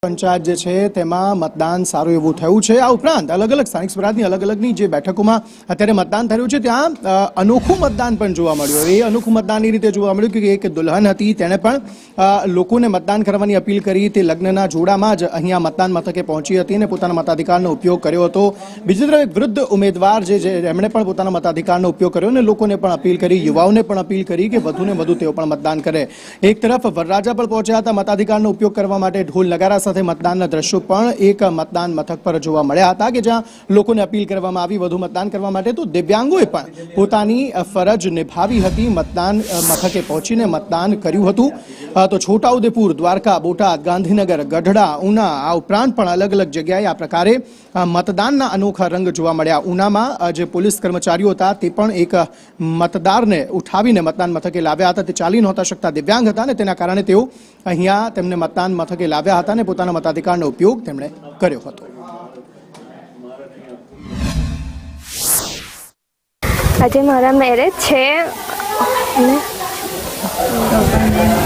પંચાયત જે છે તેમાં મતદાન સારું એવું થયું છે। આ ઉપરાંત અલગ અલગ સ્થાનિક સ્વરાજની અલગ અલગની જે બેઠકોમાં અત્યારે મતદાન થયું છે ત્યાં અનોખું મતદાન પણ જોવા મળ્યું। એ અનોખું મતદાનની રીતે જોવા મળ્યું કે એક દુલ્હન હતી, તેણે પણ લોકોને મતદાન કરવાની અપીલ કરી। તે લગ્નના જોડામાં જ અહીંયા મતદાન મથકે પહોંચી હતી અને પોતાના મતાધિકારનો ઉપયોગ કર્યો હતો। બીજી તરફ એક વૃદ્ધ ઉમેદવાર એમણે પણ પોતાના મતાધિકારનો ઉપયોગ કર્યો અને લોકોને પણ અપીલ કરી, યુવાઓને પણ અપીલ કરી કે વધુને વધુ તેઓ પણ મતદાન કરે। એક તરફ વરરાજા પણ પહોંચ્યા હતા મતાધિકારનો ઉપયોગ કરવા માટે। ઢોલ નગારા સાથે મતદાનના દ્રશ્યો પણ એક મતદાન મથક પર જોવા મળ્યા હતા કે જ્યાં લોકોને અપીલ કરવામાં આવી વધુ મતદાન કરવા માટે। તો દિવ્યાંગોએ પણ પોતાની ફરજ નિભાવી હતી, મતદાન મથકે પહોંચીને મતદાન કર્યું હતું। તો છોટાઉદેપુર, દ્વારકા, બોટાદ, ગાંધીનગર, ગઢડા, ઉના આ ઉપરાંત પણ અલગ અલગ જગ્યાએ આ પ્રકારે મતદાનના અનોખા રંગ જોવા મળ્યા। ઉનામાં જે પોલીસ કર્મચારીઓ હતા તે પણ એક મતદારને ઉઠાવીને મતદાન મથકે લાવ્યા હતા। તે ચાલી નહોતા શકતા, દિવ્યાંગ હતા અને તેના કારણે તેઓ અહીંયા તેમને મતદાન મથકે લાવ્યા હતા અને પોતાના મતાધિકારનો ઉપયોગ તેમણે કર્યો હતો। આજે મારા મેરેજ છે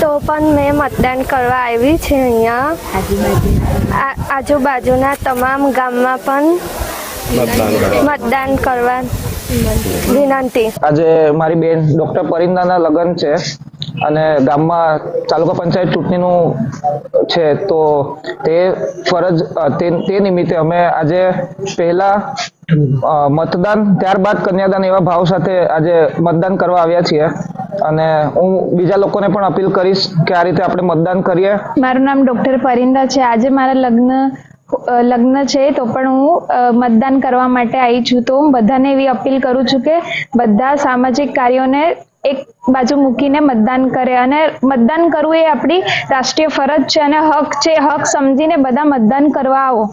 તો પણ મેં મતદાન કરવા આવી છે। અહીંયા આજુબાજુના તમામ ગામમાં પણ મતદાન કરવા વિનંતી। આજે મારી બેન ડોક્ટર પરિંદાના લગ્ન છે અને ગામમાં તાલુકા પંચાયત ચૂંટણીનું છે, તો તે ફરજ તે નિમિત્તે અમે આજે પહેલા મતદાન ત્યારબાદ કન્યાદાન એવા ભાવ સાથે આજે મતદાન કરવા આવ્યા છીએ અને હું બીજા લોકોને પણ અપીલ કરીશ કે આ રીતે આપણે મતદાન કરીએ। મારું નામ ડોક્ટર પરિંદા છે। આજે મારા લગ્ન છે તો પણ હું મતદાન કરવા માટે આવી છું। તો હું બધાને એવી અપીલ કરું છું કે બધા સામાજિક કાર્યોને એક બાજુ મૂકીને મતદાન કરે અને મતદાન કરવું એ આપણી રાષ્ટ્રીય ફરજ છે અને હક છે। હક સમજીને બધા મતદાન કરવા આવો।